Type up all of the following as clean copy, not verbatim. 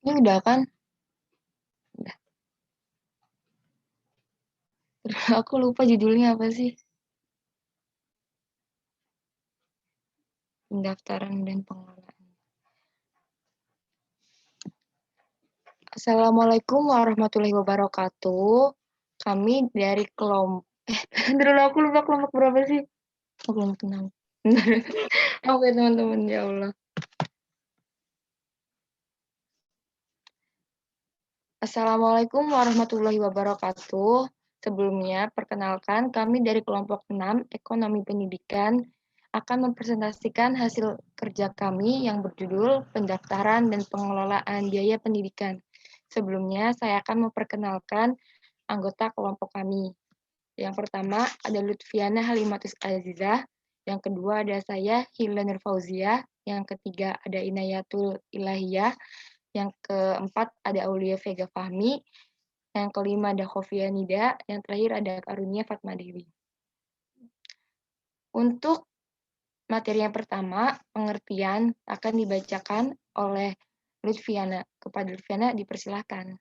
Ini udah kan? Udah. Aku lupa judulnya apa sih? Pendaftaran dan pengelolaan. Assalamualaikum warahmatullahi wabarakatuh. Kami dari kelompok dulu aku lupa kelompok berapa sih? Aku belum kenal. Oke teman-teman, ya Allah. Assalamualaikum warahmatullahi wabarakatuh. Sebelumnya, perkenalkan kami dari kelompok 6 Ekonomi Pendidikan akan mempresentasikan hasil kerja kami yang berjudul Pendaftaran dan Pengelolaan Biaya Pendidikan. Sebelumnya, saya akan memperkenalkan anggota kelompok kami. Yang pertama ada Lutfiana Halimatus Azizah, yang kedua ada saya Hilda Nurfauzia, yang ketiga ada Inayatul Ilahiyah, yang keempat ada Aulia Vega Fahmi, yang kelima ada Khofia Nida, yang terakhir ada Karunia Fatma Dewi. Untuk materi yang pertama, pengertian akan dibacakan oleh Lutfiana. Kepada Lutfiana dipersilahkan.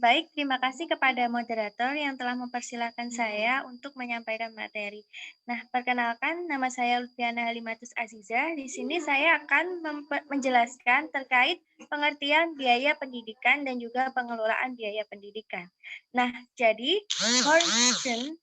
Baik, terima kasih kepada moderator yang telah mempersilahkan saya untuk menyampaikan materi. Nah, perkenalkan nama saya Lutfiana Halimatus Azizah. Di sini saya akan menjelaskan terkait pengertian biaya pendidikan dan juga pengelolaan biaya pendidikan. Nah, jadi Horton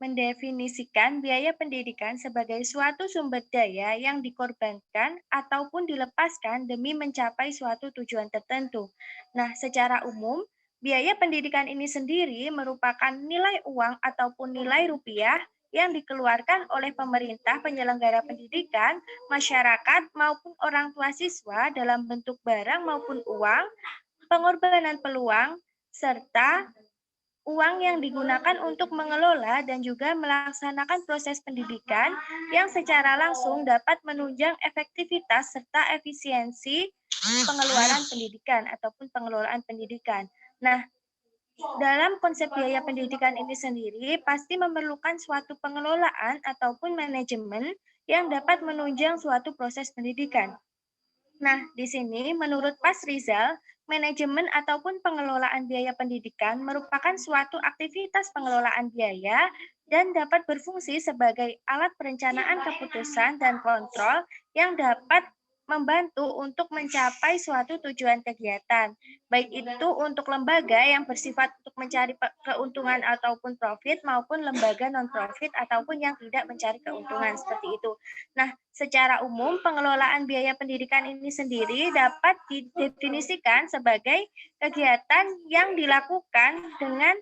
mendefinisikan biaya pendidikan sebagai suatu sumber daya yang dikorbankan ataupun dilepaskan demi mencapai suatu tujuan tertentu. Nah, secara umum, biaya pendidikan ini sendiri merupakan nilai uang ataupun nilai rupiah yang dikeluarkan oleh pemerintah penyelenggara pendidikan, masyarakat, maupun orang tua siswa dalam bentuk barang maupun uang, pengorbanan peluang, serta uang yang digunakan untuk mengelola dan juga melaksanakan proses pendidikan yang secara langsung dapat menunjang efektivitas serta efisiensi pengeluaran pendidikan ataupun pengelolaan pendidikan. Nah, dalam konsep biaya pendidikan ini sendiri pasti memerlukan suatu pengelolaan ataupun manajemen yang dapat menunjang suatu proses pendidikan. Nah, di sini menurut Pas Rizal, manajemen ataupun pengelolaan biaya pendidikan merupakan suatu aktivitas pengelolaan biaya dan dapat berfungsi sebagai alat perencanaan keputusan dan kontrol yang dapat membantu untuk mencapai suatu tujuan kegiatan, baik itu untuk lembaga yang bersifat untuk mencari keuntungan ataupun profit maupun lembaga non-profit ataupun yang tidak mencari keuntungan seperti itu. Nah, secara umum pengelolaan biaya pendidikan ini sendiri dapat didefinisikan sebagai kegiatan yang dilakukan dengan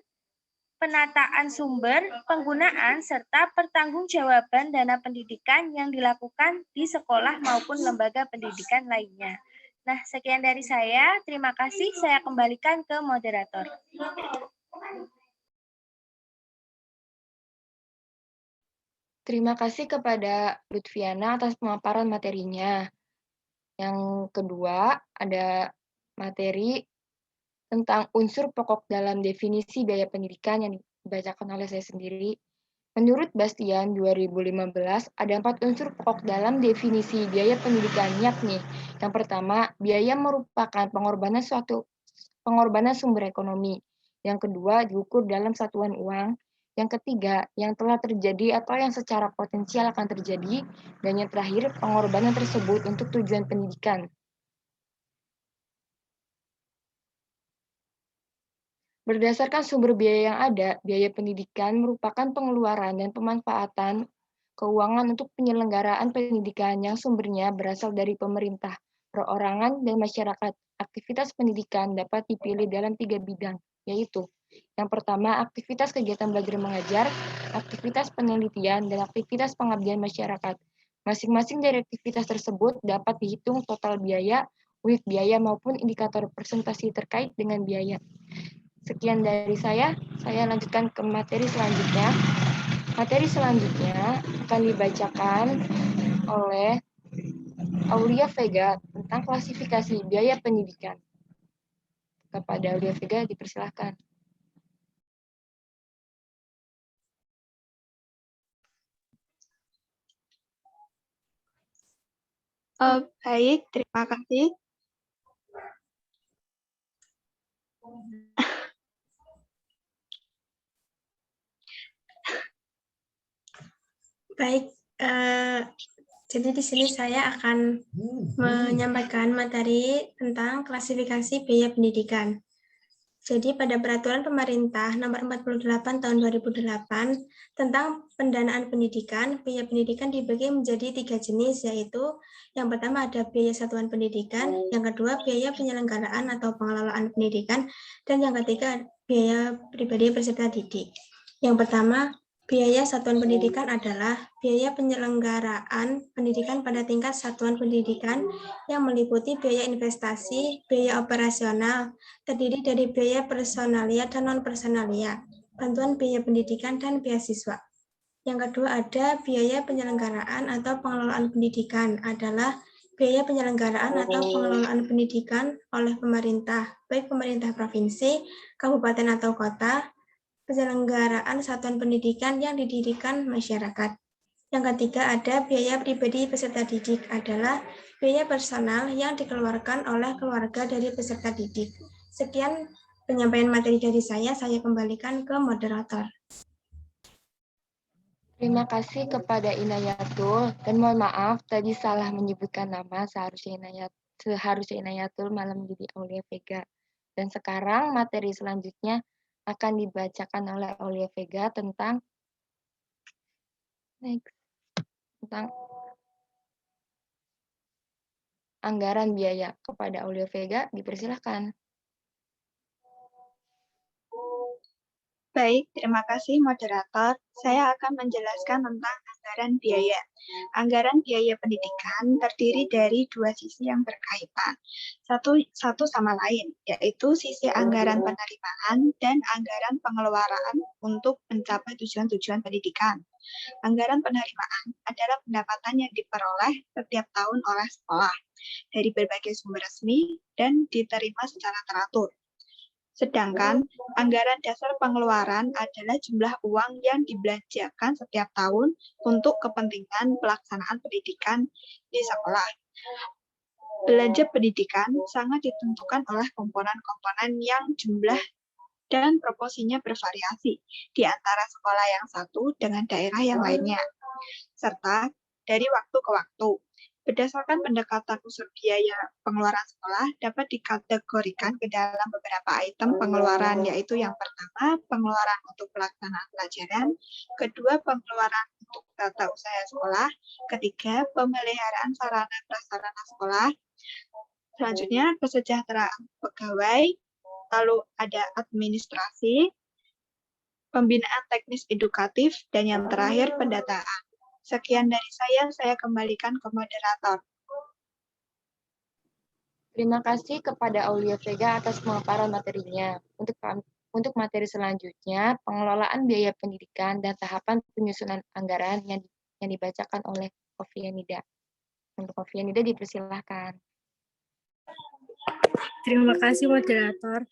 penataan sumber, penggunaan, serta pertanggungjawaban dana pendidikan yang dilakukan di sekolah maupun lembaga pendidikan lainnya. Nah, sekian dari saya. Terima kasih. Saya kembalikan ke moderator. Terima kasih kepada Lutfiana atas pemaparan materinya. Yang kedua, ada materi tentang unsur pokok dalam definisi biaya pendidikan yang dibacakan oleh saya sendiri. Menurut Bastian 2015, ada 4 unsur pokok dalam definisi biaya pendidikan, yakni yang pertama, biaya merupakan pengorbanan sumber ekonomi. Yang kedua, diukur dalam satuan uang. Yang ketiga, yang telah terjadi atau yang secara potensial akan terjadi. Dan yang terakhir, pengorbanan tersebut untuk tujuan pendidikan. Berdasarkan sumber biaya yang ada, biaya pendidikan merupakan pengeluaran dan pemanfaatan keuangan untuk penyelenggaraan pendidikan yang sumbernya berasal dari pemerintah, perorangan, dan masyarakat. Aktivitas pendidikan dapat dipilih dalam 3 bidang, yaitu yang pertama, aktivitas kegiatan belajar mengajar, aktivitas penelitian, dan aktivitas pengabdian masyarakat. Masing-masing dari aktivitas tersebut dapat dihitung total biaya, unit biaya, maupun indikator presentasi terkait dengan biaya. Sekian dari saya lanjutkan ke materi selanjutnya. Materi selanjutnya akan dibacakan oleh Aulia Vega tentang klasifikasi biaya pendidikan. Kepada Aulia Vega dipersilahkan. Baik, terima kasih. Baik, jadi di sini saya akan menyampaikan materi tentang klasifikasi biaya pendidikan. Jadi pada peraturan pemerintah nomor 48 tahun 2008 tentang pendanaan pendidikan, biaya pendidikan dibagi menjadi 3 jenis, yaitu yang pertama ada biaya satuan pendidikan, yang kedua biaya penyelenggaraan atau pengelolaan pendidikan, dan yang ketiga biaya pribadi peserta didik. Yang pertama, biaya satuan pendidikan adalah biaya penyelenggaraan pendidikan pada tingkat satuan pendidikan yang meliputi biaya investasi, biaya operasional, terdiri dari biaya personalia dan non-personalia, bantuan biaya pendidikan, dan beasiswa. Yang kedua ada biaya penyelenggaraan atau pengelolaan pendidikan adalah biaya penyelenggaraan atau pengelolaan pendidikan oleh pemerintah, baik pemerintah provinsi, kabupaten atau kota, penyelenggaraan satuan pendidikan yang didirikan masyarakat. Yang ketiga ada biaya pribadi peserta didik adalah biaya personal yang dikeluarkan oleh keluarga dari peserta didik. Sekian penyampaian materi dari saya kembalikan ke moderator. Terima kasih kepada Inayatul, dan mohon maaf tadi salah menyebutkan nama, seharusnya Inayatul malah menjadi Aulia Vega. Dan sekarang materi selanjutnya akan dibacakan oleh Aulia Vega tentang anggaran biaya. Kepada Aulia Vega, dipersilahkan. Baik, terima kasih moderator. Saya akan menjelaskan tentang anggaran biaya. Anggaran biaya pendidikan terdiri dari dua sisi yang berkaitan, satu sama lain, yaitu sisi anggaran penerimaan dan anggaran pengeluaran untuk mencapai tujuan-tujuan pendidikan. Anggaran penerimaan adalah pendapatan yang diperoleh setiap tahun oleh sekolah dari berbagai sumber resmi dan diterima secara teratur. Sedangkan anggaran dasar pengeluaran adalah jumlah uang yang dibelanjakan setiap tahun untuk kepentingan pelaksanaan pendidikan di sekolah. Belanja pendidikan sangat ditentukan oleh komponen-komponen yang jumlah dan proporsinya bervariasi di antara sekolah yang satu dengan daerah yang lainnya, serta dari waktu ke waktu. Berdasarkan pendekatan unsur biaya pengeluaran sekolah dapat dikategorikan ke dalam beberapa item pengeluaran, yaitu yang pertama, pengeluaran untuk pelaksanaan pelajaran, kedua, pengeluaran untuk tata usaha sekolah, ketiga, pemeliharaan sarana prasarana sekolah, selanjutnya kesejahteraan pegawai, lalu ada administrasi, pembinaan teknis edukatif, dan yang terakhir pendataan. Sekian dari saya kembalikan ke moderator. Terima kasih kepada Aulia Vega atas pemaparan materinya. Untuk materi selanjutnya, pengelolaan biaya pendidikan dan tahapan penyusunan anggaran yang dibacakan oleh Kofianida. Untuk Kofianida dipersilahkan. Terima kasih moderator.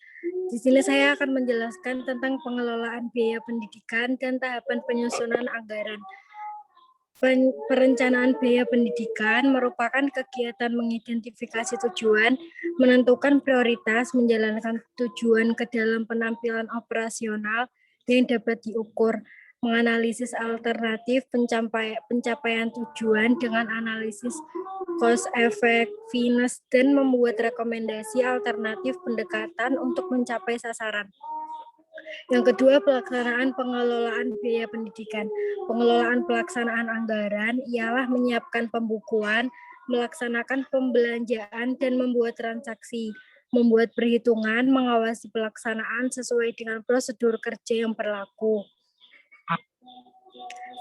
Di sini saya akan menjelaskan tentang pengelolaan biaya pendidikan dan tahapan penyusunan anggaran. Perencanaan biaya pendidikan merupakan kegiatan mengidentifikasi tujuan, menentukan prioritas, menjalankan tujuan ke dalam penampilan operasional yang dapat diukur, menganalisis alternatif pencapaian tujuan dengan analisis cost effectiveness, dan membuat rekomendasi alternatif pendekatan untuk mencapai sasaran. Yang kedua, pelaksanaan pengelolaan biaya pendidikan. Pengelolaan pelaksanaan anggaran ialah menyiapkan pembukuan, melaksanakan pembelanjaan, dan membuat transaksi, membuat perhitungan, mengawasi pelaksanaan sesuai dengan prosedur kerja yang berlaku,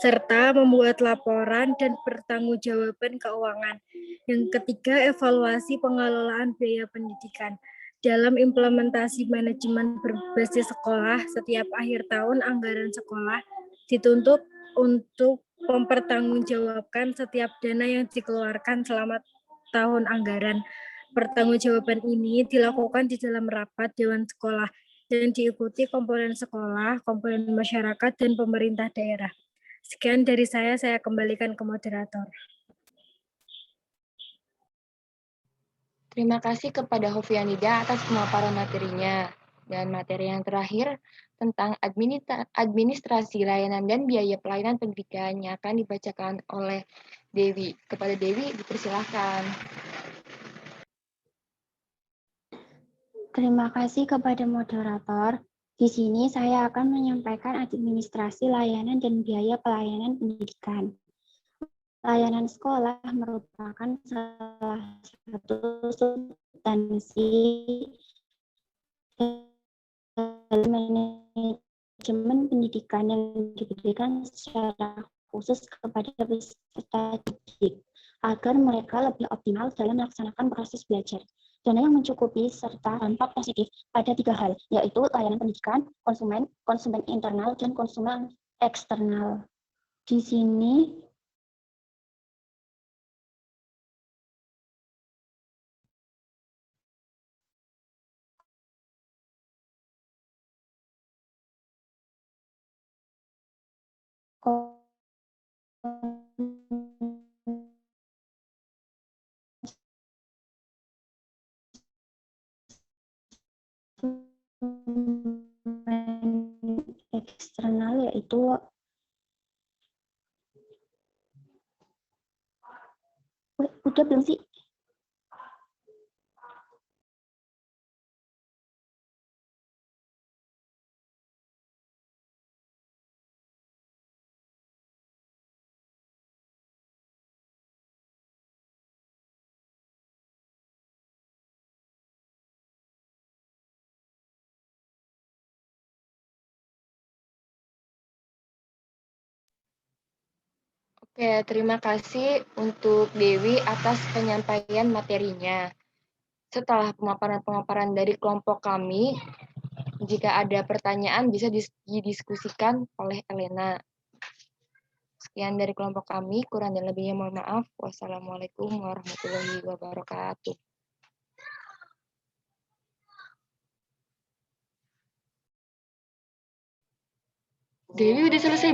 serta membuat laporan dan pertanggungjawaban keuangan. Yang ketiga, evaluasi pengelolaan biaya pendidikan. Dalam implementasi manajemen berbasis sekolah, setiap akhir tahun anggaran sekolah dituntut untuk mempertanggungjawabkan setiap dana yang dikeluarkan selama tahun anggaran. Pertanggungjawaban ini dilakukan di dalam rapat Dewan Sekolah dan diikuti komponen sekolah, komponen masyarakat, dan pemerintah daerah. Sekian dari saya kembalikan ke moderator. Terima kasih kepada Hovianida atas pemaparan materinya. Dan materi yang terakhir tentang administrasi layanan dan biaya pelayanan pendidikan yang akan dibacakan oleh Dewi. Kepada Dewi, dipersilahkan. Terima kasih kepada moderator. Di sini saya akan menyampaikan administrasi layanan dan biaya pelayanan pendidikan. Layanan sekolah merupakan salah satu substansi dalam manajemen pendidikan yang diberikan secara khusus kepada peserta didik agar mereka lebih optimal dalam melaksanakan proses belajar. Dana yang mencukupi serta dampak positif pada 3 hal, yaitu layanan pendidikan, konsumen internal, dan konsumen eksternal. Di sini eksternal yaitu udah belum sih? Oke, terima kasih untuk Dewi atas penyampaian materinya. Setelah pemaparan-pemaparan dari kelompok kami, jika ada pertanyaan bisa didiskusikan oleh Elena. Sekian dari kelompok kami, kurang dan lebihnya mohon maaf. Wassalamualaikum warahmatullahi wabarakatuh. Dewi udah selesai.